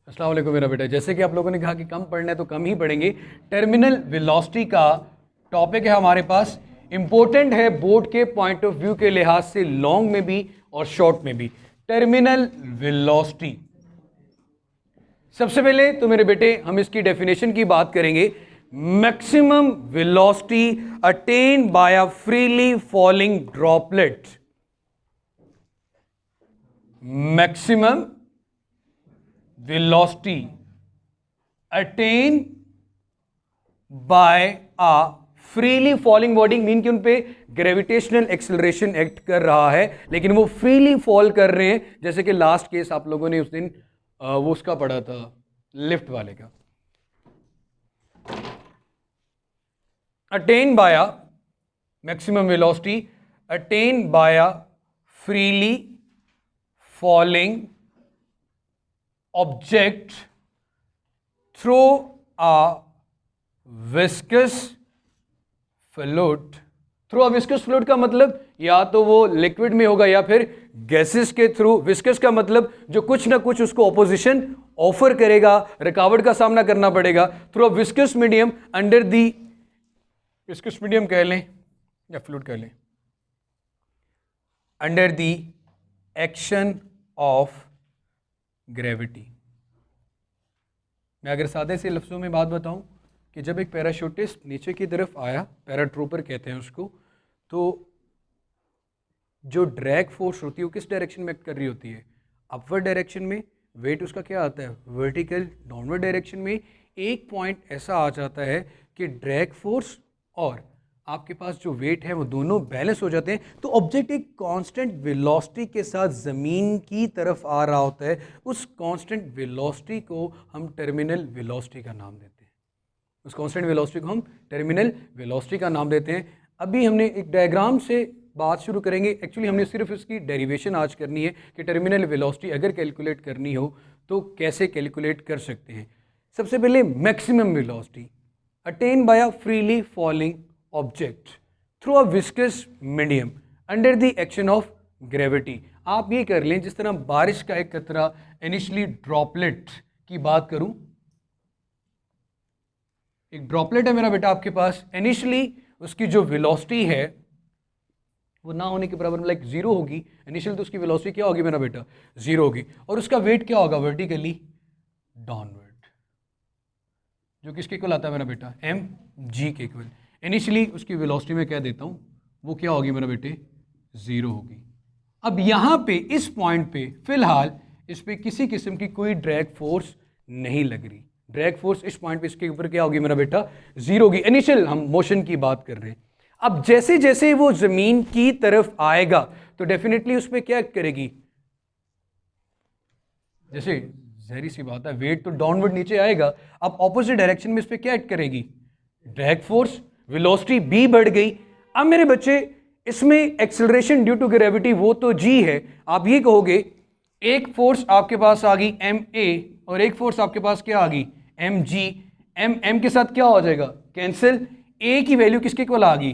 अस्सलाम वालेकुम मेरा बेटा। जैसे कि आप लोगों ने कहा कि कम पढ़ना है तो कम ही पढ़ेंगे। टर्मिनल वेलोसिटी का टॉपिक है हमारे पास, इंपॉर्टेंट है बोर्ड के पॉइंट ऑफ व्यू के लिहाज से, लॉन्ग में भी और शॉर्ट में भी। टर्मिनल वेलोसिटी, सबसे पहले तो मेरे बेटे हम इसकी डेफिनेशन की बात करेंगे। Maximum velocity attain by a freely falling droplet. Maximum velocity attained by a freely falling body, mean कि उन पे ग्रेविटेशनल एक्सेलरेशन एक्ट कर रहा है लेकिन वो फ्रीली फॉल कर रहे हैं। जैसे कि लास्ट केस आप लोगों ने उस दिन वो उसका पढ़ा था, लिफ्ट वाले का। Attain by a maximum velocity attain by a freely falling object through a viscous fluid. Through a viscous fluid का मतलब या तो वो लिक्विड में होगा या फिर गैसेस के थ्रू। विस्कस का मतलब जो कुछ ना कुछ उसको ऑपोजिशन ऑफर करेगा, रुकावट का सामना करना पड़ेगा। Through a viscous medium under the, viscous medium कह लें या फ्लूइड कह लें, under the action of gravity. मैं अगर सादे से लफ्ज़ों में बात बताऊं कि जब एक पैराशूटिस्ट नीचे की तरफ आया, पैराट्रूपर कहते हैं उसको, तो जो ड्रैग फोर्स होती है वो किस डायरेक्शन में एक्ट कर रही होती है? अपवर्ड डायरेक्शन में। वेट उसका क्या आता है? वर्टिकल डाउनवर्ड डायरेक्शन में। एक पॉइंट ऐसा आ जाता है कि ड्रैग फोर्स और आपके पास जो वेट है वो दोनों बैलेंस हो जाते हैं, तो ऑब्जेक्ट एक कांस्टेंट वेलोसिटी के साथ ज़मीन की तरफ आ रहा होता है। उस कांस्टेंट वेलोसिटी को हम टर्मिनल वेलोसिटी का नाम देते हैं। उस कांस्टेंट वेलोसिटी को हम टर्मिनल वेलोसिटी का नाम देते हैं। अभी हमने एक डायग्राम से बात शुरू करेंगे। एक्चुअली हमने सिर्फ इसकी डेरिवेशन आज करनी है कि टर्मिनल वेलोसिटी अगर कैलकुलेट करनी हो तो कैसे कैलकुलेट कर सकते हैं। सबसे पहले maximum velocity attain by a freely falling object through a viscous medium under the action of gravity. आप ये कर लें जिस तरह बारिश का एक कतरा इनिशियली ड्रॉपलेट की बात करूं, एक ड्रॉपलेट है मेरा बेटा आपके पास, इनिशियली उसकी जो वेलोसिटी है वो ना होने के बराबर, लाइक जीरो होगी। इनिशियल तो उसकी वेलोसिटी क्या होगी मेरा बेटा? जीरो होगी। और उसका वेट क्या होगा? वर्टिकली डाउनवर्ड, जो किसके इक्वल आता है मेरा बेटा? एम जी के इक्वल। इनिशियली उसकी वेलोसिटी में क्या देता हूं, वो क्या होगी मेरा बेटे? जीरो होगी। अब यहां पे इस पॉइंट पे फिलहाल इस पे किसी किस्म की कोई ड्रैग फोर्स नहीं लग रही। ड्रैग फोर्स इस पॉइंट पे इसके ऊपर क्या होगी मेरा बेटा? जीरो होगी। इनिशियल हम मोशन की बात कर रहे हैं। अब जैसे जैसे वो जमीन की तरफ आएगा तो डेफिनेटली उसमें क्या करेगी? जैसे जहरी सी बात है, वेट तो डाउनवर्ड नीचे आएगा। अब ऑपोजिट डायरेक्शन में इस पे क्या एक्ट करेगी? Drag force. वेलोसिटी b बढ़ गई। अब मेरे बच्चे इसमें एक्सेलरेशन ड्यू टू ग्रेविटी वो तो g है। आप ये कहोगे एक फोर्स आपके पास आ गई ma और एक फोर्स आपके पास क्या आ गई? mg। m के साथ क्या हो जाएगा? कैंसिल। a की वैल्यू किसके इक्वल आ गई?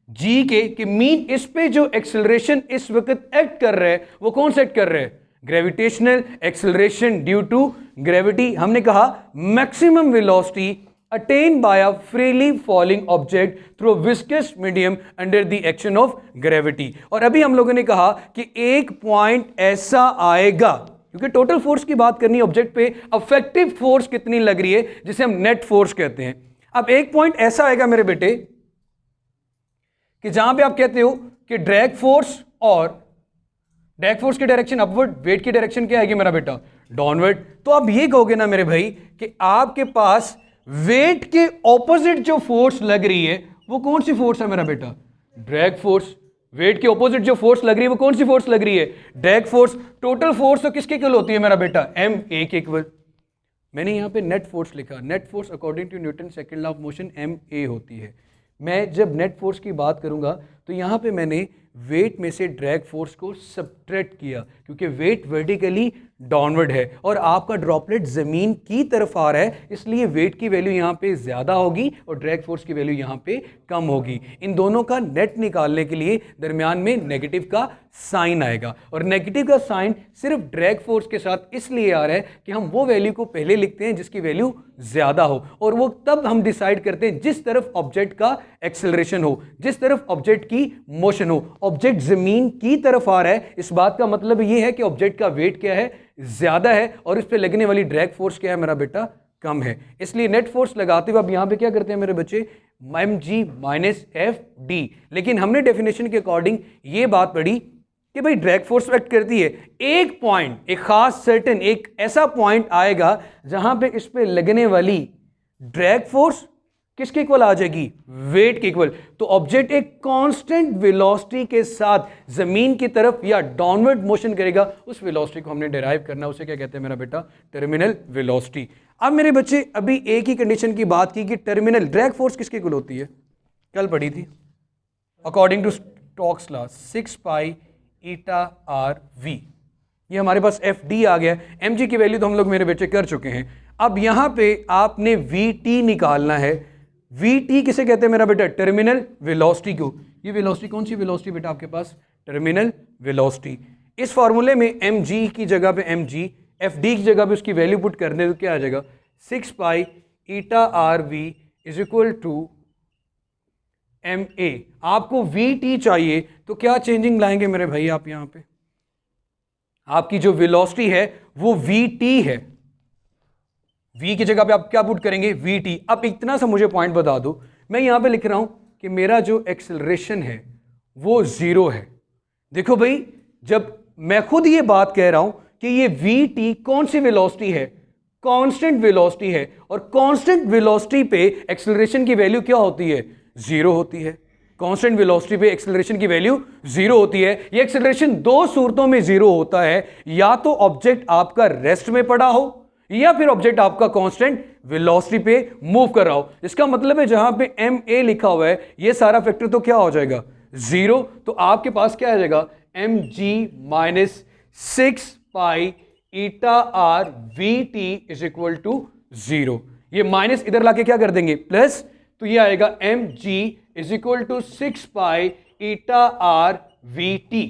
g के, कि मीन इस पे जो एक्सेलरेशन इस वक्त एक्ट कर रहा है वो कौन सा एक्ट कर रहा है? Gravitational acceleration due to gravity. हमने कहा maximum velocity attain by a freely falling object through viscous medium under the action of gravity. और अभी हम लोगों ने कहा कि एक पॉइंट ऐसा आएगा, क्योंकि टोटल फोर्स की बात करनी है ऑब्जेक्ट पे, अफेक्टिव फोर्स कितनी लग रही है जिसे हम नेट फोर्स कहते हैं। अब एक पॉइंट ऐसा आएगा मेरे बेटे कि जहां पे आप कहते हो कि ड्रैग फोर्स, और ड्रैग फोर्स की डायरेक्शन अपवर्ड, वेट की डायरेक्शन क्या आएगी मेरा बेटा? डाउनवर्ड। तो आप ये कहोगे ना मेरे भाई कि आपके पास वेट के ऑपोजिट जो फोर्स लग रही है वो कौन सी फोर्स है मेरा बेटा? Drag force. वेट के ऑपोजिट जो फोर्स लग रही है वो कौन सी फोर्स लग रही है? Drag force. टोटल फोर्स तो किसके इक्वल होती है मेरा बेटा? एम ए के इक्वल। मैंने यहां पे नेट फोर्स लिखा। Net force according to Newton second law of motion M A होती है। मैं जब नेट फोर्स की बात करूंगा तो यहां पे मैंने वेट में से ड्रैग फोर्स को सब्ट्रैक्ट किया, क्योंकि वेट वर्टिकली डाउनवर्ड है और आपका ड्रॉपलेट ज़मीन की तरफ आ रहा है, इसलिए वेट की वैल्यू यहाँ पे ज़्यादा होगी और ड्रैग फोर्स की वैल्यू यहाँ पे कम होगी। इन दोनों का नेट निकालने के लिए दरमियान में नेगेटिव का साइन आएगा, और नेगेटिव का साइन सिर्फ ड्रैग फोर्स के साथ इसलिए आ रहा है कि हम वो वैल्यू को पहले लिखते हैं जिसकी वैल्यू ज़्यादा हो, और वो तब हम डिसाइड करते हैं जिस तरफ ऑब्जेक्ट का एक्सेलरेशन हो, जिस तरफ ऑब्जेक्ट की मोशन हो। ऑब्जेक्ट ज़मीन की तरफ आ रहा है, इस बात का मतलब ये है कि ऑब्जेक्ट का वेट क्या है, ज़्यादा है, और इस पे लगने वाली ड्रैग फोर्स क्या है मेरा बेटा, कम है। इसलिए नेट फोर्स लगाते हुए अब यहां पे क्या करते हैं मेरे बच्चे, mg माइनस एफ डी। लेकिन हमने डेफिनेशन के अकॉर्डिंग ये बात पढ़ी कि भाई ड्रैग फोर्स एक्ट करती है, एक पॉइंट, एक खास सर्टेन, एक ऐसा पॉइंट आएगा जहां पे इस पे लगने वाली ड्रैग फोर्स किसके इक्वल आ जाएगी, वेट के इक्वल। तो ऑब्जेक्ट एक कांस्टेंट वेलोसिटी के साथ जमीन की तरफ या डाउनवर्ड मोशन करेगा, उस वेलोसिटी को हमने डिराइव करना, उसे क्या कहते हैं मेरा बेटा, टर्मिनल वेलोसिटी। अब मेरे बच्चे अभी एक ही कंडीशन की बात की कि टर्मिनल ड्रैग फोर्स किसके इक्वल होती है, कल पढ़ी थी, according to Stokes law 6 pi eta R V. ये हमारे पास एफ डी आ गया, एम जी की वैल्यू तो हम लोग मेरे बच्चे कर चुके हैं। अब यहां पे आपने वी टी निकालना है। वी टी किसे कहते हैं मेरा बेटा, टर्मिनल वेलोसिटी को। ये वेलोसिटी कौन सी वेलोसिटी बेटा आपके पास, टर्मिनल वेलोसिटी। इस फॉर्मूले में एम जी की जगह पे एम जी, एफ डी की जगह पे उसकी वैल्यू पुट करने तो क्या आ जाएगा, 6 pi eta R V is equal to M A. आपको वी टी चाहिए तो क्या चेंजिंग लाएंगे मेरे भाई आप यहां पे, आपकी जो वेलोसिटी है वो वी टी है, v की जगह पे आप क्या पुट करेंगे, वी टी। अब इतना सा मुझे पॉइंट बता दो, मैं यहां पे लिख रहा हूं कि मेरा जो एक्सेलरेशन है वो जीरो है। देखो भाई, जब मैं खुद ये बात कह रहा हूं कि ये वी टी कौन सी वेलोसिटी है, कांस्टेंट वेलोसिटी है, और कांस्टेंट वेलोसिटी पे एक्सेलरेशन की वैल्यू क्या होती है, जीरो होती है। कांस्टेंट वेलोसिटी पे एक्सेलरेशन की वैल्यू जीरो होती है। ये एक्सेलरेशन दो सूरतों में जीरो होता है, या तो ऑब्जेक्ट आपका रेस्ट में पड़ा हो या फिर ऑब्जेक्ट आपका कांस्टेंट वेलोसिटी पे मूव कर रहा हो। इसका मतलब है जहां पे एम ए लिखा हुआ है ये सारा फैक्टर तो क्या हो जाएगा, जीरो। तो आपके पास क्या आ जाएगा, M G minus 6 pi eta R V T is equal to zero. ये माइनस इधर लाके क्या कर देंगे, प्लस, तो ये आएगा M G is equal to 6 pi eta R V T.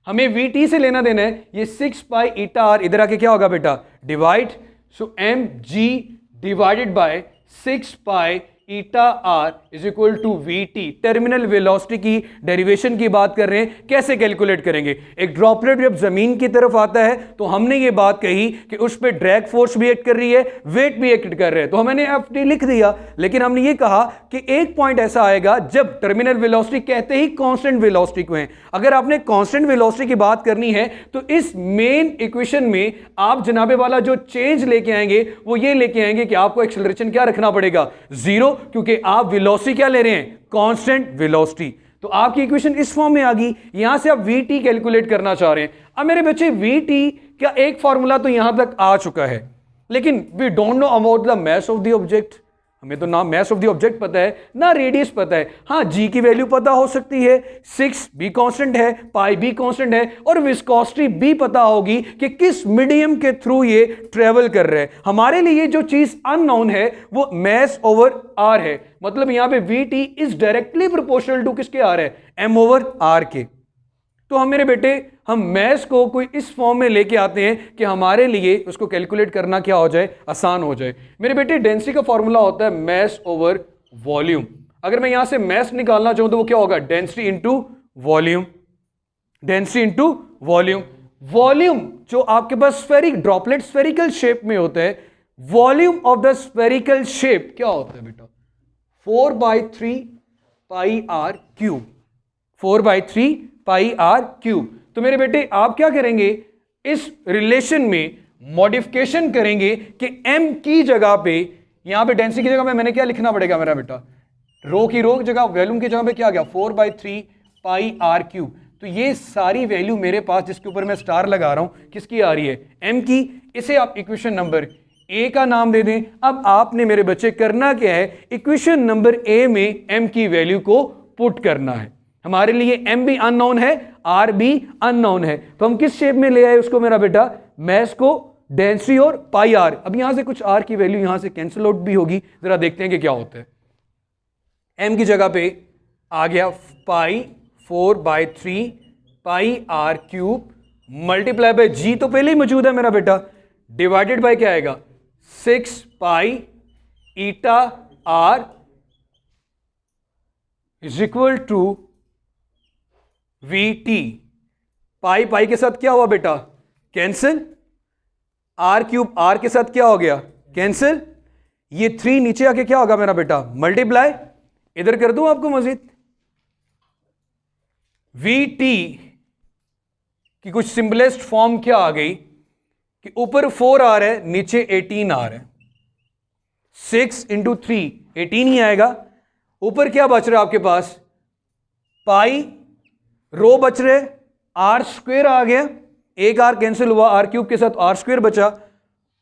हमें वी टी से लेना देना है, ये 6 पाई ईटा आर इधर आके क्या होगा बेटा, divide, so M G divided by 6 pi eta R is equal to V T. Terminal velocity की डेरिवेशन की बात कर रहे हैं, कैसे कैलकुलेट करेंगे। एक ड्रॉपलेट जब जमीन की तरफ आता है तो हमने ये बात कही कि उस पर ड्रैग फोर्स भी एक्ट कर रही है, वेट भी एक्ट कर रहे हैं, तो हमने एफ टी लिख दिया। लेकिन हमने ये कहा कि एक पॉइंट ऐसा आएगा जब टर्मिनल वेलोसिटी कहते ही कांस्टेंट वेलोसिटी को है। अगर आपने कांस्टेंट वेलोसिटी की बात करनी है तो इस मेन इक्वेशन में आप जनाबे वाला जो चेंज लेके आएंगे वो ये लेके आएंगे कि आपको एक्सेलरेशन क्या रखना पड़ेगा, जीरो, क्योंकि आप वेलोसिटी क्या ले रहे हैं, कांस्टेंट वेलोसिटी। तो आपकी इक्वेशन इस फॉर्म में आ गई। यहां से आप वी कैलकुलेट करना चाह रहे हैं। अब मेरे बच्चे वी का एक फॉर्मूला तो यहां तक आ चुका है, लेकिन we don't know about the mass of the object. हमें तो ना मास ऑफ द ऑब्जेक्ट पता है ना रेडियस पता है। हाँ, जी की वैल्यू पता हो सकती है, 6 भी कांस्टेंट है, पाई भी कांस्टेंट है, और विस्कोसिटी भी पता होगी कि किस मीडियम के थ्रू ये ट्रेवल कर रहे हैं। हमारे लिए जो चीज अननोन है वो मास ओवर आर है। मतलब यहां पे V T is directly proportional to किसके आर है, एम ओवर आर के। तो हम मेरे बेटे, हम मैथ्स को कोई इस फॉर्म में लेके आते हैं कि हमारे लिए उसको कैलकुलेट करना क्या हो जाए, आसान हो जाए। मेरे बेटे, डेंसिटी का फॉर्मूला होता है मास ओवर वॉल्यूम। अगर मैं यहां से मास निकालना चाहूं तो वो क्या होगा, density into volume, density into volume. Volume जो आपके पास ड्रॉपलेट स्फेरिकल शेप में होता है, volume of the spherical shape क्या होता है बेटा, 4/3 pi R cube, 4/3 pi R cube. तो मेरे बेटे आप क्या करेंगे, इस रिलेशन में मॉडिफिकेशन करेंगे कि m की जगह पे, यहां पे डेंसिटी की जगह पे मैंने क्या लिखना पड़ेगा मेरा बेटा, रो की रो की जगह वॉल्यूम की जगह पे क्या आ गया, 4/3 पाई आर क्यूब। तो ये सारी वैल्यू मेरे पास जिसके ऊपर मैं स्टार लगा रहा हूं किसकी आ रही है, m की। इसे आप इक्वेशन नंबर ए का नाम दे दें। अब आपने मेरे बच्चे करना क्या है, इक्वेशन नंबर ए में m की वैल्यू को पुट करना है। हमारे लिए m भी अननोन है, r भी अननोन है, तो हम किस शेप में ले आए उसको मेरा बेटा, मैस को डेंसिटी और पाई आर। अब यहां से कुछ r की वैल्यू यहां से कैंसिल आउट भी होगी, जरा देखते हैं कि क्या होता है। m की जगह पे आ गया पाई 4/3 पाई r cube multiply by g तो पहले ही मौजूद है मेरा बेटा, डिवाइडेड बाय क्या आएगा 6 pi eta r is equal to V T. Pi pi के साथ क्या हुआ बेटा, कैंसिल, आर क्यूब आर के साथ क्या हो गया, कैंसिल, ये 3 नीचे आके क्या होगा मेरा बेटा, मल्टीप्लाई, इधर कर दूं आपको मजीद, वी टी की कुछ सिंपलेस्ट फॉर्म क्या आ गई कि ऊपर 4 आ रहा है, नीचे 18 आ रहा है, 6 इंटू 3 18 ही आएगा, ऊपर क्या बच रहा है आपके पास, पाई रो बच रहे, आर स्क्वेयर आ गया, एक आर कैंसिल हुआ, आर क्यूब के साथ आर स्क्वेयर बचा,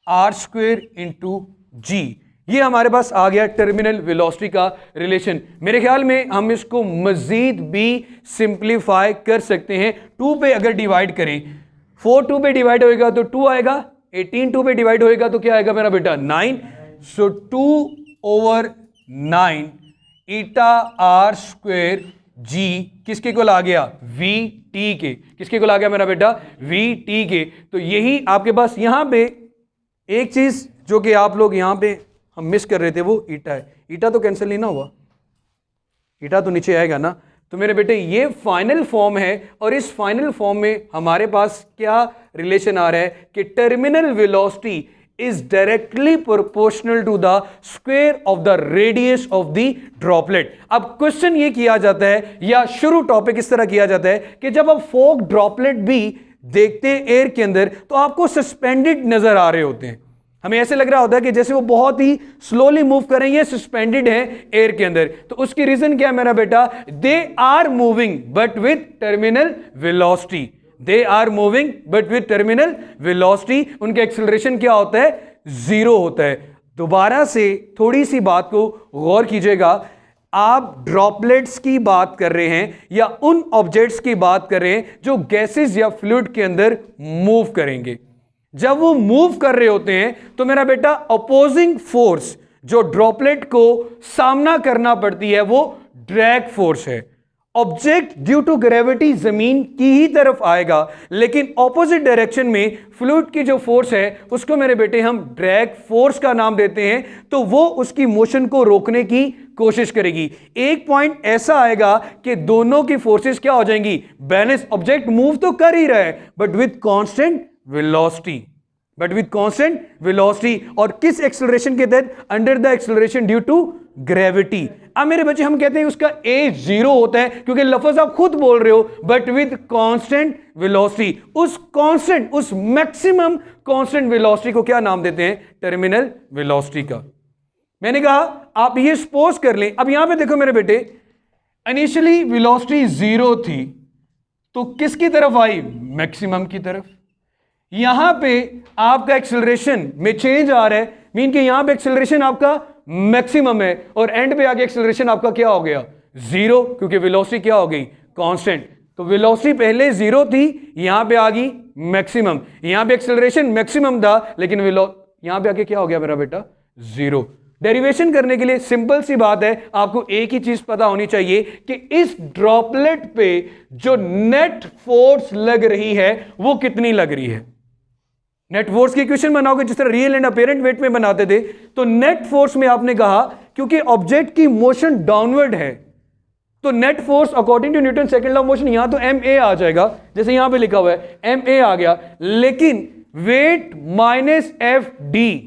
आर स्क्वेयर इंटू जी। ये हमारे पास आ गया टर्मिनल वेलोसिटी का रिलेशन। मेरे ख्याल में हम इसको मजीद भी सिंप्लीफाई कर सकते हैं। 2 पे अगर डिवाइड करें, 4 2 पे डिवाइड होएगा तो 2 आएगा, 18 2 पे डिवाइड होएगा तो क्या आएगा मेरा बेटा 9, सो 2/9 ईटा आर स्क्वेयर जी किसके को आ गया, वी टी के, किसके को आ गया मेरा बेटा, वी टी के। तो यही आपके पास यहां पे एक चीज जो कि आप लोग यहां पे हम मिस कर रहे थे वो ईटा है, ईटा तो कैंसिल नहीं ना हुआ, ईटा तो नीचे आएगा ना। तो मेरे बेटे ये फाइनल फॉर्म है, और इस फाइनल फॉर्म में हमारे पास क्या रिलेशन आ रहा है कि terminal velocity is directly proportional to the square of the radius of the droplet। अब क्वेश्चन ये किया जाता है, या शुरू टॉपिक इस तरह किया जाता है कि जब आप फोक ड्रॉपलेट भी देखते हैं एयर के अंदर तो आपको सस्पेंडेड नजर आ रहे होते हैं, हमें ऐसे लग रहा होता है कि जैसे वो बहुत ही स्लोली मूव कर रहे हैं, सस्पेंडेड है एयर के अंदर। तो उसकी रीजन क्या है मेरा बेटा, they are moving but with terminal velocity, they are moving but with terminal velocity, उनका एक्सेलरेशन क्या होता है, 0 होता है। दोबारा से थोड़ी सी बात को गौर कीजिएगा, आप ड्रॉपलेट्स की बात कर रहे हैं या उन ऑब्जेक्ट्स की बात कर रहे हैं जो गैसेस या फ्लूइड के अंदर मूव करेंगे। जब वो मूव कर रहे होते हैं तो मेरा बेटा अपोजिंग फोर्स जो ड्रॉपलेट को सामना करना पड़ती है वो ड्रैग फोर्स है। ऑब्जेक्ट ड्यू टू ग्रेविटी जमीन की ही तरफ आएगा, लेकिन ऑपोजिट डायरेक्शन में फ्लूइड की जो फोर्स है उसको मेरे बेटे हम ड्रैग फोर्स का नाम देते हैं। तो वो उसकी मोशन को रोकने की कोशिश करेगी। एक पॉइंट ऐसा आएगा कि दोनों की फोर्सेस क्या हो जाएंगी, बैलेंस। ऑब्जेक्ट मूव तो कर ही रहा है but with constant velocity, but with constant velocity, और किस एक्सेलरेशन के तहत, under the acceleration due to gravity. अब मेरे बच्चे हम कहते हैं उसका ए 0 होता है क्योंकि लफ्ज आप खुद बोल रहे हो, बट विद कांस्टेंट वेलोसिटी। उस कांस्टेंट, उस मैक्सिमम कांस्टेंट वेलोसिटी को क्या नाम देते हैं, टर्मिनल वेलोसिटी का। मैंने कहा आप ये सपोज कर लें, अब यहां पे देखो मेरे बेटे, इनिशियली वेलोसिटी 0 थी तो किसकी तरफ आई, मैक्सिमम की तरफ। यहां पे आपका एक्सेलरेशन में चेंज आ रहा है, मीन कि यहां पे एक्सेलरेशन आपका मैक्सिमम है और एंड पे आके एक्सेलरेशन आपका क्या हो गया, 0, क्योंकि वेलोसिटी क्या हो गई, कांस्टेंट। तो वेलोसिटी पहले 0 थी, यहां पे आ गई मैक्सिमम, यहां पे एक्सेलरेशन मैक्सिमम था लेकिन यहां पे आके क्या हो गया मेरा बेटा, 0। डेरिवेशन करने के लिए सिंपल सी बात है, आपको एक ही चीज पता होनी चाहिए कि इस ड्रॉपलेट पे जो नेट फोर्स लग रही है वो कितनी लग रही है। नेट फोर्स की इक्वेशन बनाओगे जिस तरह रियल एंड अपेरेंट वेट में बनाते थे, तो नेट फोर्स में आपने कहा क्योंकि ऑब्जेक्ट की मोशन डाउनवर्ड है तो net force according to Newton second law of motion यहां तो ma आ जाएगा, जैसे यहां पे लिखा हुआ है ma आ गया, लेकिन weight minus F D,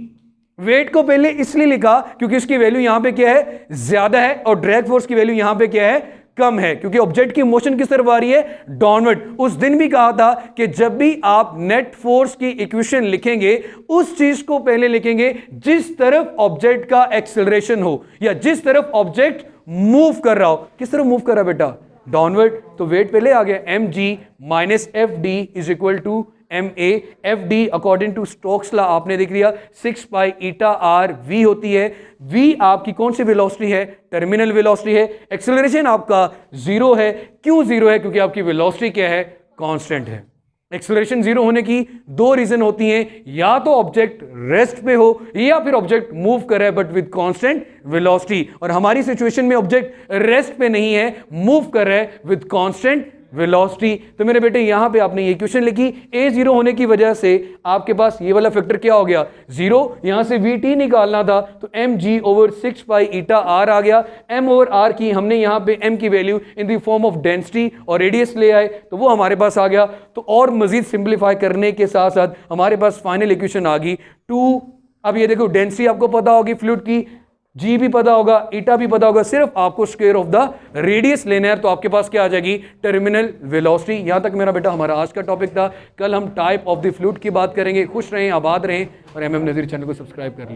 weight को पहले इसलिए लिखा क्योंकि इसकी वैल्यू यहां पे क्या है, ज्यादा है, और ड्रैग फोर्स की वैल्यू यहां पे क्या है, कम है, क्योंकि ऑब्जेक्ट की मोशन किस तरफ आ रही है, डाउनवर्ड। उस दिन भी कहा था कि जब भी आप नेट फोर्स की इक्वेशन लिखेंगे उस चीज को पहले लिखेंगे जिस तरफ ऑब्जेक्ट का एक्सेलरेशन हो या जिस तरफ ऑब्जेक्ट मूव कर रहा हो। किस तरफ मूव कर रहा है बेटा, डाउनवर्ड। तो वेट पहले आ गया, mg minus F D is equal to M A, F D according to Stokes law आपने देख लिया 6 पाई ईटा आर वी होती है। वी आपकी कौन सी वेलोसिटी है? टर्मिनल वेलोसिटी है। एक्सेलरेशन आपका जीरो है। क्यों जीरो है? क्योंकि आपकी वेलोसिटी क्या है? कांस्टेंट है। एक्सेलरेशन जीरो होने की दो रीजन होती हैं, या तो ऑब्जेक्ट रेस्ट पे हो या फिर ऑब्जेक्ट मूव कर रहा है बट विद कांस्टेंट वेलोसिटी। और हमारी सिचुएशन में ऑब्जेक्ट रेस्ट पे नहीं है, मूव कर रहा है विद कांस्टेंट वेलोसिटी। तो मेरे बेटे यहां पे आपने ये इक्वेशन लिखी, ए जीरो होने की वजह से आपके पास ये वाला फैक्टर क्या हो गया? जीरो। यहां से वी टी निकालना था तो M G over 6 pi eta R आ गया। एम ओवर आर की हमने यहां पे एम की value in the form of density और रेडियस ले आए तो वो हमारे पास आ गया। तो और मजीद सिंप्लीफाई करने के साथ साथ हमारे पास फाइनल इक्वेशन आ गई 2। अब ये देखो डेंसिटी आपको पता होगी फ्लूइड की, जी भी पता होगा, ईटा भी पता होगा, सिर्फ आपको स्क्वायर ऑफ द रेडियस लेना है तो आपके पास क्या आ जाएगी? Terminal velocity. यहां तक मेरा बेटा हमारा आज का टॉपिक था। कल हम टाइप ऑफ द फ्लूइड की बात करेंगे। खुश रहें, आबाद रहें और एमएम नज़ीर चैनल को सब्सक्राइब कर लें।